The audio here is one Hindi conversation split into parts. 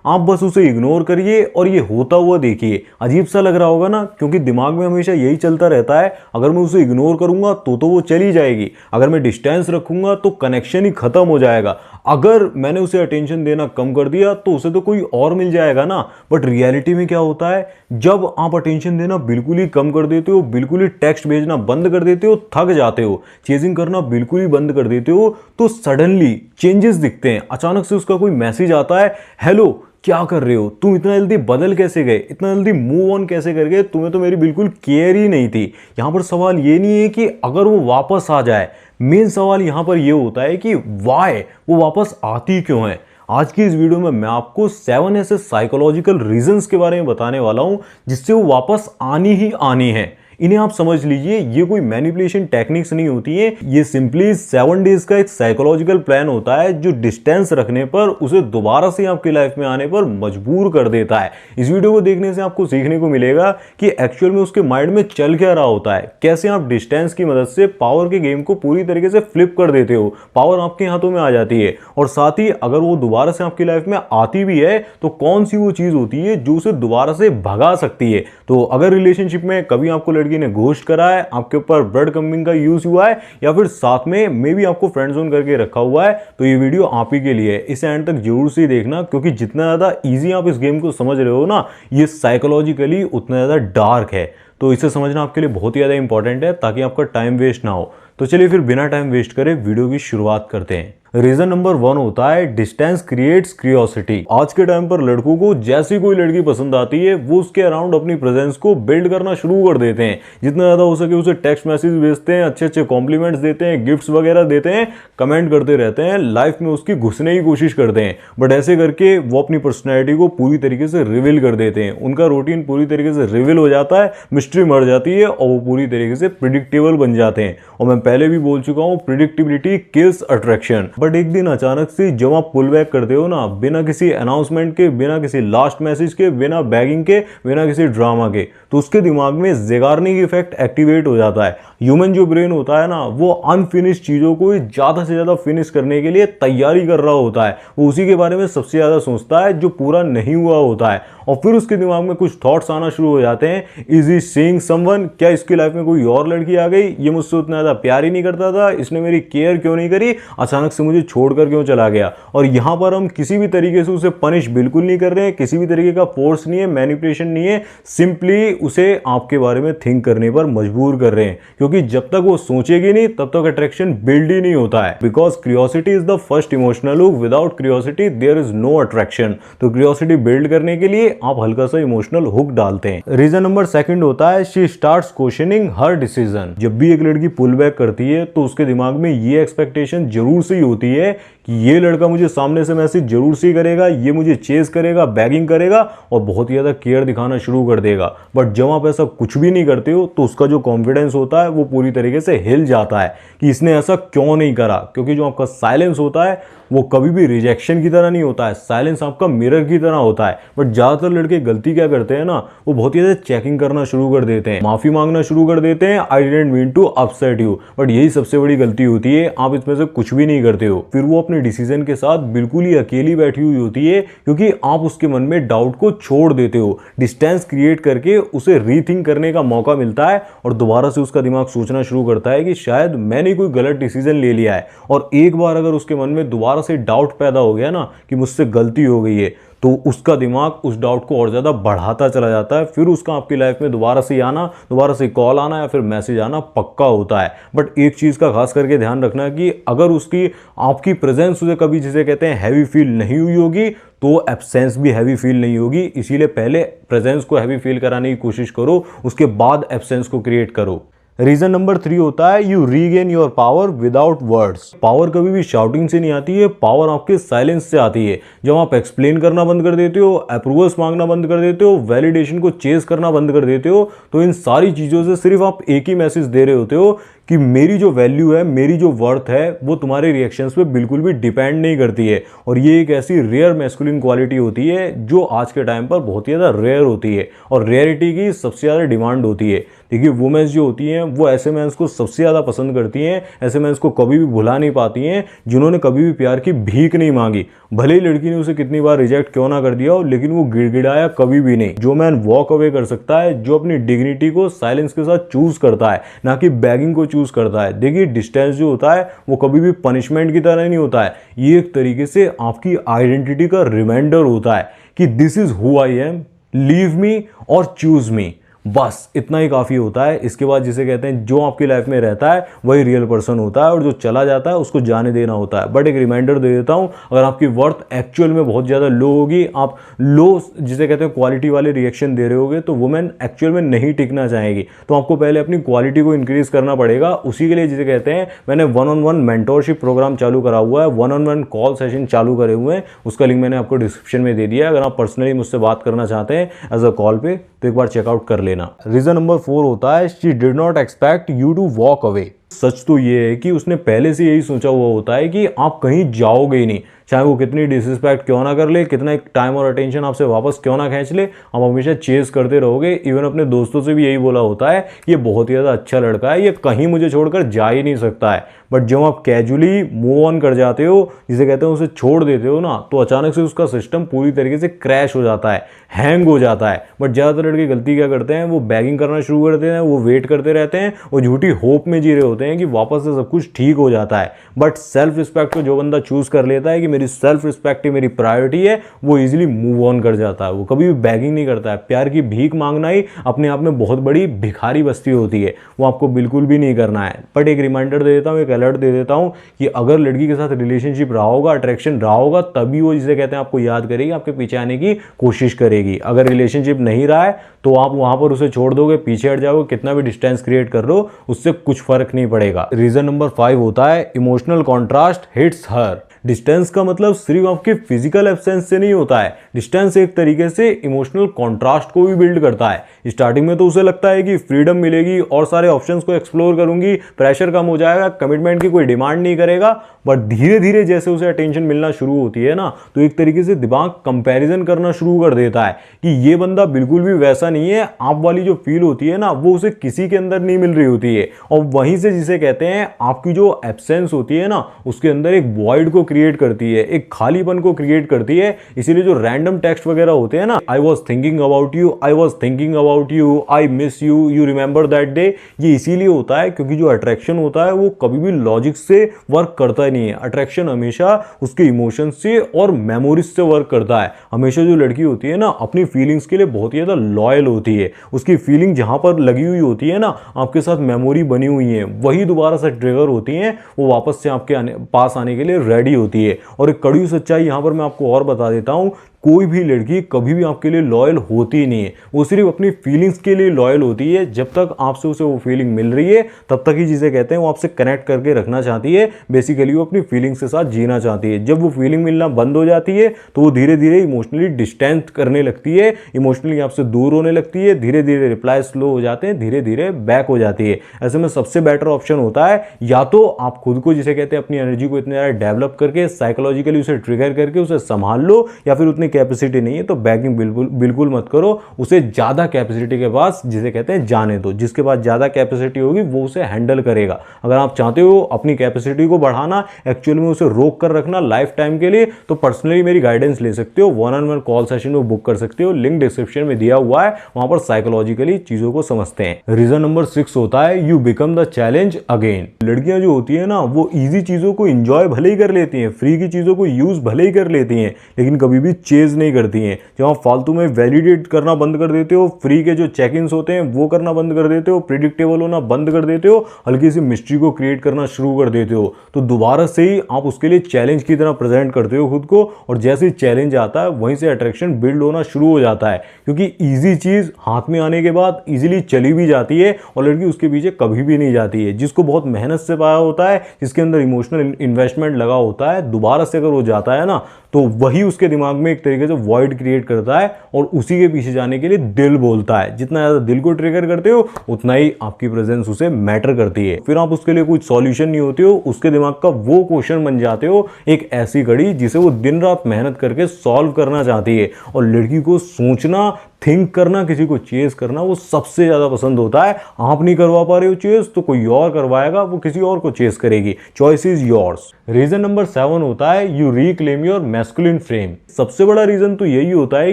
आप बस उसे इग्नोर करिए और ये होता हुआ देखिए। अजीब सा लग रहा होगा ना, क्योंकि दिमाग में हमेशा यही चलता रहता है, अगर मैं उसे इग्नोर करूंगा तो वो चली जाएगी, अगर मैं डिस्टेंस रखूंगा तो कनेक्शन ही खत्म हो जाएगा, अगर मैंने उसे अटेंशन देना कम कर दिया तो उसे तो कोई और मिल जाएगा ना। बट रियलिटी में क्या होता है, जब आप अटेंशन देना बिल्कुल ही कम कर देते हो, बिल्कुल ही टेक्स्ट भेजना बंद कर देते हो, थक जाते हो, चेजिंग करना बिल्कुल ही बंद कर देते हो, तो सडनली चेंजेस दिखते हैं। अचानक से उसका कोई मैसेज आता है, हेलो क्या कर रहे हो, तुम इतना जल्दी बदल कैसे गए, इतना जल्दी मूव ऑन कैसे कर गए, तुम्हें तो मेरी बिल्कुल केयर ही नहीं थी। यहां पर सवाल ये नहीं है कि अगर वो वापस आ जाए, मेन सवाल यहां पर ये होता है कि वाई, वो वापस आती क्यों है। आज की इस वीडियो में मैं आपको 7 ऐसे साइकोलॉजिकल रीजंस के बारे में बताने वाला हूं जिससे वो वापस आनी ही आनी है। इन्हें आप समझ लीजिए, ये कोई मैनिपुलेशन टेक्निक्स नहीं होती है, ये सिंपली 7 डेज का एक साइकोलॉजिकल प्लान होता है जो डिस्टेंस रखने पर उसे दोबारा से आपकी लाइफ में आने पर मजबूर कर देता है। इस वीडियो को देखने से आपको सीखने को मिलेगा कि एक्चुअल में उसके माइंड में चल क्या रहा होता है, कैसे आप डिस्टेंस की मदद से पावर के गेम को पूरी तरीके से फ्लिप कर देते हो, पावर आपके हाथों में आ जाती है। और साथ ही अगर वो दोबारा से आपकी लाइफ में आती भी है तो कौन सी वो चीज होती है जो उसे दोबारा से भगा सकती है। तो अगर रिलेशनशिप में कभी आपको लड़की ने घोस्ट करा है, आपके ऊपर ब्लड कमिंग का यूज हुआ है, या फिर साथ में मे भी आपको फ्रेंड जोन करके रखा हुआ है, तो ये वीडियो आप ही के लिए है। इसे एंड तक जरूर से देखना, क्योंकि जितना ज्यादा इजी आप इस गेम को समझ रहे हो ना, ये साइकोलॉजिकली उतना ज्यादा डार्क है। तो इसे समझना आपके लिए बहुत ही ज्यादा इंपॉर्टेंट है ताकि आपका टाइम वेस्ट ना हो। तो चलिए फिर बिना टाइम वेस्ट करे वीडियो की शुरुआत करते हैं। रीजन नंबर 1 होता है डिस्टेंस क्रिएट्स क्यूरियोसिटी। आज के टाइम पर लड़कों को जैसी कोई लड़की पसंद आती है, वो उसके अराउंड अपनी प्रेजेंस को बिल्ड करना शुरू कर देते हैं। जितना ज्यादा हो सके उसे टेक्स्ट मैसेज भेजते हैं, अच्छे अच्छे कॉम्प्लीमेंट्स देते हैं, गिफ्ट्स वगैरह देते हैं, कमेंट करते रहते हैं, लाइफ में उसकी घुसने की कोशिश करते हैं। बट ऐसे करके वो अपनी पर्सनैलिटी को पूरी तरीके से रिवील कर देते हैं। उनका रूटीन पूरी तरीके से रिवील हो जाता है, मिस्ट्री मर जाती है और वो पूरी तरीके से प्रिडिक्टेबल बन जाते हैं। और मैं पहले भी बोल चुका हूं, प्रिडिक्टिबिलिटी किल्स अट्रैक्शन। बट एक दिन अचानक से जब आप पुल बैक करते हो ना, बिना किसी अनाउंसमेंट के, बिना किसी लास्ट मैसेज के, बिना बैगिंग के, बिना किसी ड्रामा के, तो उसके दिमाग में ज़ेगार्निक इफेक्ट एक्टिवेट हो जाता है। ह्यूमन जो ब्रेन होता है ना, वो अनफिनिश चीजों को ज्यादा से ज्यादा फिनिश करने के लिए तैयारी कर रहा होता है। वो उसी के बारे में सबसे ज्यादा सोचता है जो पूरा नहीं हुआ होता है। और फिर उसके दिमाग में कुछ थॉट्स आना शुरू हो जाते हैं। इज ही सीइंग समवन, क्या इसकी लाइफ में कोई और लड़की आ गई, ये मुझसे उतना ज्यादा प्यार ही नहीं करता था, इसने मेरी केयर क्यों नहीं करी, अचानक से मुझे छोड़कर क्यों चला गया। और यहां पर हम किसी भी तरीके से उसे पनिश बिल्कुल नहीं कर रहे हैं, किसी भी तरीके का फोर्स नहीं है, मैनिपुलेशन नहीं है, सिंपली उसे आपके बारे में थिंक करने पर मजबूर कर रहे हैं। क्योंकि जब तक वो सोचेगी नहीं तब तक अट्रैक्शन बिल्ड ही नहीं होता है। Because curiosity is the first emotional hook, without curiosity there is no attraction. तो क्यूरियोसिटी बिल्ड करने के लिए आप हल्का सा इमोशनल हुक डालते हैं। रीजन नंबर 2 होता है she starts questioning her decision. जब भी एक लड़की पुल बैक करती है तो उसके दिमाग में ये एक्सपेक्टेशन जरूर से ही होती है कि ये लड़का मुझे सामने से मैसेज जरूर से करेगा, ये मुझे चेज करेगा, बैगिंग करेगा और बहुत ही ज्यादा केयर दिखाना शुरू कर देगा। बट जब आप ऐसा कुछ भी नहीं करते हो तो उसका जो कॉन्फिडेंस होता है वो पूरी तरीके से हिल जाता है कि इसने ऐसा क्यों नहीं करा। क्योंकि जो आपका साइलेंस होता है वो कभी भी रिजेक्शन की तरह नहीं होता है, साइलेंस आपका मिरर की तरह होता है। बट ज्यादातर लड़के गलती क्या करते हैं ना, वो बहुत ही ज्यादा चेकिंग करना शुरू कर देते हैं, माफी मांगना शुरू कर देते हैं, I didn't mean to upset you. But यही सबसे बड़ी गलती होती है, आप इसमें से कुछ भी नहीं करते हो। फिर वो अपने डिसीजन के साथ बिल्कुल ही अकेली बैठी हुई होती है, क्योंकि आप उसके मन में डाउट को छोड़ देते हो। डिस्टेंस क्रिएट करके उसे रीथिंक करने का मौका मिलता है और दोबारा से उसका दिमाग सोचना शुरू करता है कि शायद मैंने कोई गलत डिसीजन ले लिया है। और एक बार अगर उसके मन में दोबारा से डाउट पैदा हो गया ना कि मुझसे गलती हो गई है, तो उसका दिमाग उस डाउट को और ज़्यादा बढ़ाता चला जाता है। फिर उसका आपकी लाइफ में दोबारा से आना, दोबारा से कॉल आना या फिर मैसेज आना पक्का होता है। बट एक चीज़ का खास करके ध्यान रखना कि अगर उसकी आपकी प्रेजेंस उसे कभी जिसे कहते हैं हैवी फील नहीं हुई होगी तो एब्सेंस भी हैवी फील नहीं होगी। इसीलिए पहले प्रेजेंस को हैवी फील कराने की कोशिश करो, उसके बाद एब्सेंस को क्रिएट करो। रीजन नंबर 3 होता है you regain your power without words. Power कभी भी शाउटिंग से नहीं आती है, पावर आपके साइलेंस से आती है। जब आप एक्सप्लेन करना बंद कर देते हो, अप्रूवल्स मांगना बंद कर देते हो, वैलिडेशन को चेज करना बंद कर देते हो, तो इन सारी चीजों से सिर्फ आप एक ही मैसेज दे रहे होते हो कि मेरी जो वैल्यू है, मेरी जो वर्थ है, वो तुम्हारे रिएक्शंस पे बिल्कुल भी डिपेंड नहीं करती है। और ये एक ऐसी रेयर मैस्कुलिन क्वालिटी होती है जो आज के टाइम पर बहुत ही ज़्यादा रेयर होती है और रेयरिटी की सबसे ज़्यादा डिमांड होती है। देखिए वुमेन्स जो होती हैं वो ऐसे मेंस को सबसे ज़्यादा पसंद करती हैं, ऐसे मेंस को कभी भी भुला नहीं पाती हैं जिन्होंने कभी भी प्यार की भीख नहीं मांगी। भले ही लड़की ने उसे कितनी बार रिजेक्ट क्यों ना कर दिया हो, लेकिन वो गिड़गिड़ाया कभी भी नहीं। जो मैन वॉक अवे कर सकता है, जो अपनी डिग्निटी को साइलेंस के साथ चूज करता है, ना कि बैगिंग को चूज करता है। देखिए डिस्टेंस जो होता है वो कभी भी पनिशमेंट की तरह नहीं होता है, ये एक तरीके से आपकी आइडेंटिटी का रिमाइंडर होता है कि this is who I am, leave me और चूज मी। बस इतना ही काफ़ी होता है। इसके बाद जिसे कहते हैं जो आपकी लाइफ में रहता है वही रियल पर्सन होता है और जो चला जाता है उसको जाने देना होता है। बट एक रिमाइंडर दे देता हूँ, अगर आपकी वर्थ एक्चुअल में बहुत ज़्यादा लो होगी, आप लो जिसे कहते हैं क्वालिटी वाले रिएक्शन दे रहे होगे, तो वुमेन एक्चुअल में नहीं टिकना चाहेगी। तो आपको पहले अपनी क्वालिटी को इंक्रीज करना पड़ेगा। उसी के लिए जिसे कहते हैं मैंने 1-on-1 मेंटोरशिप प्रोग्राम चालू करा हुआ है, 1-on-1 कॉल सेशन चालू करे हुए हैं, उसका लिंक मैंने आपको डिस्क्रिप्शन में दे दिया है। अगर आप पर्सनली मुझसे बात करना चाहते हैं एज अ कॉल पे तो एक बार चेकआउट कर लेना। रीजन नंबर 4 होता है she did not expect you to walk away. सच तो ये है कि उसने पहले से यही सोचा हुआ होता है कि आप कहीं जाओगे ही नहीं, चाहे वो कितनी डिसरिस्पेक्ट क्यों ना कर ले, कितना टाइम और अटेंशन आपसे वापस क्यों ना खींच ले, आप हमेशा चेस करते रहोगे। इवन अपने दोस्तों से भी यही बोला होता है ये बहुत ही ज़्यादा अच्छा लड़का है, ये कहीं मुझे छोड़कर जा ही नहीं सकता है। बट जब आप कैजुअली मूव ऑन कर जाते हो, जिसे कहते हैं उसे छोड़ देते हो ना, तो अचानक से उसका सिस्टम पूरी तरीके से क्रैश हो जाता है, हैंग हो जाता है। बट ज़्यादातर लड़के गलती क्या करते हैं, वो बैगिंग करना शुरू कर देते हैं, वो वेट करते रहते हैं और झूठी होप में जी रहे होते हैं कि वापस से सब कुछ ठीक हो जाता है। बट सेल्फ रिस्पेक्ट को जो बंदा चूज कर लेता है कि मेरी सेल्फ रिस्पेक्ट ही मेरी प्रायोरिटी है, वो इजीली मूव ऑन कर जाता है। वो कभी भी बैगिंग नहीं करता है। प्यार की भीख मांगना ही अपने आप में बहुत बड़ी भिखारी बस्ती होती है, वो आपको बिल्कुल भी नहीं करना है। बट एक रिमाइंडर दे देता हूँ, एक अलर्ट दे देता हूँ कि अगर लड़की के साथ रिलेशनशिप रहा होगा, अट्रैक्शन रहा होगा, तभी वो जिसे कहते हैं आपको याद करेगी, आपके पीछे आने की कोशिश करेगी। अगर रिलेशनशिप नहीं रहा है तो आप वहां पर उसे छोड़ दोगे, पीछे हट जाओगे, कितना भी डिस्टेंस क्रिएट कर लो उससे कुछ फर्क नहीं पड़ेगा। रीजन नंबर 5 होता है इमोशनल कॉन्ट्रास्ट हिट्स हर। डिस्टेंस का मतलब सिर्फ आपके फिजिकल एब्सेंस से नहीं होता है, डिस्टेंस एक तरीके से इमोशनल कॉन्ट्रास्ट को भी बिल्ड करता है। स्टार्टिंग में तो उसे लगता है कि फ्रीडम मिलेगी और सारे ऑप्शंस को एक्सप्लोर करूंगी, प्रेशर कम हो जाएगा, कमिटमेंट की कोई डिमांड नहीं करेगा। बट धीरे धीरे जैसे उसे अटेंशन मिलना शुरू होती है ना, तो एक तरीके से दिमाग कंपैरिजन करना शुरू कर देता है कि ये बंदा बिल्कुल भी वैसा नहीं है। आप वाली जो फील होती है ना, वो उसे किसी के अंदर नहीं मिल रही होती है। और वहीं से जिसे कहते हैं आपकी जो एब्सेंस होती है ना, उसके अंदर एक वॉइड को क्रिएट करती है, एक खालीपन को क्रिएट करती है। इसीलिए जो रैंडम टेक्स्ट वगैरह होते हैं ना, I was thinking about you, I was thinking about you, I miss you, you remember that day, ये इसीलिए होता है क्योंकि जो अट्रैक्शन होता है वो कभी भी लॉजिक से वर्क करता नहीं है। अट्रैक्शन हमेशा उसके इमोशन से और मेमोरीज से वर्क करता है। हमेशा जो लड़की होती है ना, अपनी फीलिंग्स के लिए बहुत ही ज्यादा लॉयल होती है। उसकी फीलिंग जहां पर लगी हुई होती है ना, आपके साथ मेमोरी बनी हुई है, वही दोबारा से ट्रिगर होती हैं, वो वापस से आपके पास आने के लिए रेडी होती है। और एक कड़वी सच्चाई यहां पर मैं आपको और बता देता हूं, कोई भी लड़की कभी भी आपके लिए लॉयल होती नहीं है, वो सिर्फ अपनी फीलिंग्स के लिए लॉयल होती है। जब तक आपसे उसे वो फीलिंग मिल रही है तब तक ही जिसे कहते हैं वो आपसे कनेक्ट करके रखना चाहती है। बेसिकली वो अपनी फीलिंग्स के साथ जीना चाहती है। जब वो फीलिंग मिलना बंद हो जाती है तो वो धीरे धीरे इमोशनली डिस्टेंस करने लगती है, इमोशनली आपसे दूर होने लगती है, धीरे धीरे रिप्लाई स्लो हो जाते हैं, धीरे धीरे बैक हो जाती है। ऐसे में सबसे बेटर ऑप्शन होता है या तो आप खुद को जिसे कहते हैं अपनी एनर्जी को इतने ज़्यादा डेवलप करके साइकोलॉजिकली उसे ट्रिगर करके उसे संभाल लो, या फिर उतनी कैपेसिटी नहीं है तो बैगिंग बिल्कुल मत करो। उसे ज्यादा कैपेसिटी के पास जिसे कहते हैं जाने दो, जिसके पास ज्यादा कैपेसिटी होगी वो उसे हैंडल करेगा। अगर आप चाहते हो अपनी कैपेसिटी को बढ़ाना, एक्चुअल में उसे रोक कर रखना लाइफ टाइम के लिए, तो पर्सनली मेरी गाइडेंस ले सकते हो, 1-on-1 कॉल सेशन में बुक कर सकते हो, लिंक डिस्क्रिप्शन में दिया हुआ है, वहां पर साइकोलॉजिकली चीजों को समझते हैं। रीजन नंबर 6 होता है you become the challenge again. लड़कियां जो होती है ना, वो इजी चीजों को इंजॉय भले ही कर लेती हैं, फ्री की चीजों को यूज भले ही कर लेती हैं, लेकिन कभी भी चेज नहीं करती हैं। जब आप फालतू में वैलिडेट करना बंद कर देते हो, फ्री के जो चेक इन्स होते हैं वो करना बंद कर देते हो, प्रिडिक्टेबल होना बंद कर देते हो, हल्की सी मिस्ट्री को क्रिएट करना शुरू कर देते हो, तो दोबारा से ही आप उसके लिए चैलेंज की तरह प्रेजेंट करते हो खुद को। और जैसे ही चैलेंज आता है वहीं से अट्रैक्शन बिल्ड होना शुरू हो जाता है, क्योंकि ईजी चीज हाथ में आने के बाद इजीली चली भी जाती है और लड़की उसके पीछे कभी भी नहीं जाती है। जिसको बहुत मेहनत से पाया होता है, जिसके अंदर इमोशनल इन्वेस्टमेंट लगा होता है, दोबारा से अगर वो जाता है ना, तो वही उसके दिमाग में एक तरीके से वॉइड क्रिएट करता है और उसी के पीछे जाने के लिए दिल बोलता है। जितना ज़्यादा दिल को ट्रिगर करते हो उतना ही आपकी प्रेजेंस उसे मैटर करती है। फिर आप उसके लिए कुछ सॉल्यूशन नहीं होते हो, उसके दिमाग का वो क्वेश्चन बन जाते हो, एक ऐसी घड़ी जिसे वो दिन रात मेहनत करके सॉल्व करना चाहती है। और लड़की को सोचना, थिंक करना, किसी को चेज करना वो सबसे ज्यादा पसंद होता है। आप नहीं करवा पा रहे हो चेज तो कोई और करवाएगा, वो किसी और को चेज करेगी। Choice is yours. Reason number 7 होता है you reclaim your masculine frame. सबसे बड़ा रीजन तो यही होता है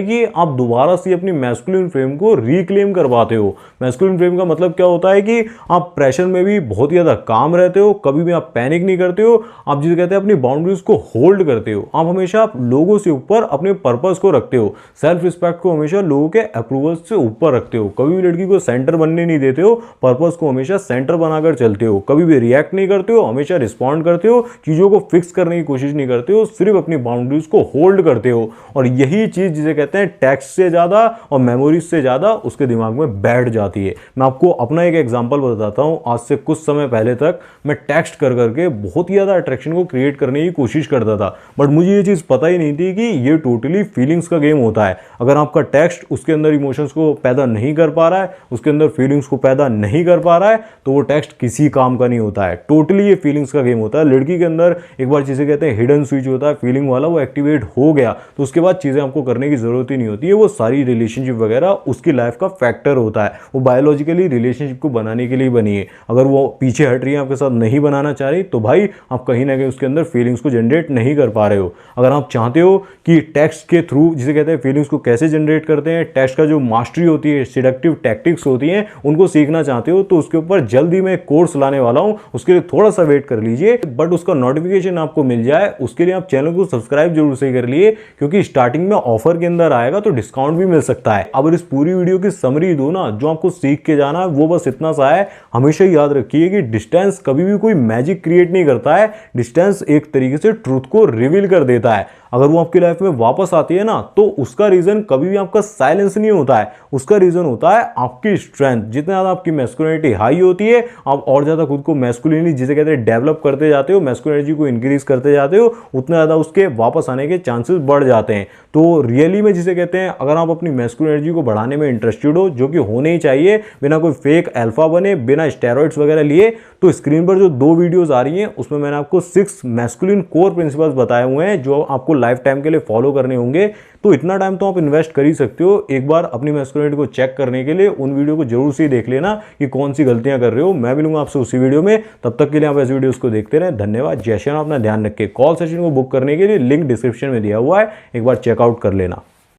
कि आप दोबारा से अपनी मैस्कुलिन फ्रेम को रिक्लेम करवाते हो। मैस्कुलिन फ्रेम का मतलब क्या होता है कि आप प्रेशर में भी बहुत ज्यादा काम रहते हो, कभी भी आप पैनिक नहीं करते हो, आप जिसे कहते हैं अपनी बाउंड्रीज को होल्ड करते हो, आप हमेशा लोगों से ऊपर अपने पर्पस को रखते हो, सेल्फ रिस्पेक्ट को हमेशा लोगों के अप्रूवल से ऊपर रखते हो, कभी भी लड़की को सेंटर बनने नहीं देते हो, पर्पस को हमेशा सेंटर बनाकर चलते हो, कभी भी रिएक्ट नहीं करते हो, हमेशा रिस्पॉन्ड करते हो, चीजों को फिक्स करने की कोशिश नहीं करते हो, सिर्फ अपनी बाउंड्रीज को होल्ड करते हो। और यही चीज जिसे कहते हैं टेक्स्ट से ज्यादा और मेमोरीज से ज्यादा उसके दिमाग में बैठ जाती है। मैं आपको अपना एक एग्जांपल बताता हूं। आज से कुछ समय पहले तक मैं टेक्स्ट कर करके बहुत ही ज्यादा अट्रैक्शन को क्रिएट करने की कोशिश करता था, बट मुझे ये चीज पता ही नहीं थी कि ये टोटली फीलिंग्स का गेम होता है। अगर आपका टेक्स्ट उसके अंदर इमोशंस को पैदा नहीं कर पा रहा है, उसके अंदर फीलिंग्स को पैदा नहीं कर पा रहा है, तो वो टेक्स्ट किसी काम का नहीं होता है। टोटली ये फीलिंग्स का गेम होता है। लड़की के अंदर एक बार जिसे कहते हैं हिडन स्विच होता है फीलिंग वाला, वो एक्टिवेट हो गया तो उसके बाद चीजें आपको करने की जरूरत ही नहीं होती है। वो सारी रिलेशनशिप वगैरह उसकी लाइफ का फैक्टर होता है। वो बायोलॉजिकली रिलेशनशिप को बनाने के लिए बनी है। अगर वो पीछे हट रही है, आपके साथ नहीं बनाना चाह रही, तो भाई आप कहीं ना कहीं उसके अंदर फीलिंग्स को जनरेट नहीं कर पा रहे हो। अगर आप चाहते हो कि टेक्स्ट के थ्रू जिसे कहते हैं फीलिंग्स को कैसे जनरेट करते हैं, टेक्स्ट का जो मास्टरी होती है, सिडक्टिव टैक्टिक्स होती हैं, उनको सीखना चाहते हो, तो उसके ऊपर जल्दी मैं कोर्स लाने वाला हूं। उसके लिए थोड़ा सा वेट कर लीजिए, बट उसका नोटिफिकेशन आपको मिल जाए उसके लिए आप चैनल को सब्सक्राइब जरूर से कर लिए, क्योंकि स्टार्टिंग में ऑफर के अंदर आएगा तो डिस्काउंट भी मिल सकता है। अब इस पूरी वीडियो की समरी दो ना, जो आपको सीख के जाना है वो बस इतना सा है। हमेशा याद रखिए कि डिस्टेंस कभी भी कोई मैजिक क्रिएट नहीं करता है। डिस्टेंस एक तरीके से ट्रूथ को रिवील कर देता है। अगर वो आपकी लाइफ में वापस आती है ना, तो उसका रीजन कभी भी आपका साइलेंस नहीं होता है, उसका रीजन होता है आपकी स्ट्रेंथ। जितना ज्यादा आपकी मैस्कुलिनिटी हाई होती है, आप और ज्यादा खुद को मैस्कुलिनली जिसे कहते हैं डेवलप करते जाते हो, मैस्कुलिनिटी को इंक्रीज करते जाते हो, उतना ज्यादा उसके वापस आने के चांसेस बढ़ जाते हैं। तो रियली में जिसे कहते हैं, अगर आप अपनी मैस्कुलिनिटी को बढ़ाने में इंटरेस्टेड हो, जो कि होने ही चाहिए, बिना कोई फेक अल्फा बने, बिना स्टेरॉइड्स वगैरह लिए, तो स्क्रीन पर जो 2 वीडियोस आ रही हैं उसमें मैंने आपको 6 मैस्कुलिन कोर प्रिंसिपल्स बताए हुए हैं, जो आपको लाइफ टाइम के लिए फॉलो करने होंगे। तो इतना टाइम तो आप इन्वेस्ट कर ही सकते हो। एक बार अपनी मैस्कुलिनिटी को चेक करने के लिए उन वीडियो को जरूर से देख लेना कि कौन सी गलतियां कर रहे हो। मैं मिलूंगा आपसे उसी वीडियो में, तब तक के लिए आप ऐसे वीडियोस को देखते रहें। धन्यवाद। जय श्री राम। अपना ध्यान रखें। कॉल सेशन को बुक करने के लिए लिंक डिस्क्रिप्शन में दिया हुआ है, एक बार चेकआउट कर लेना।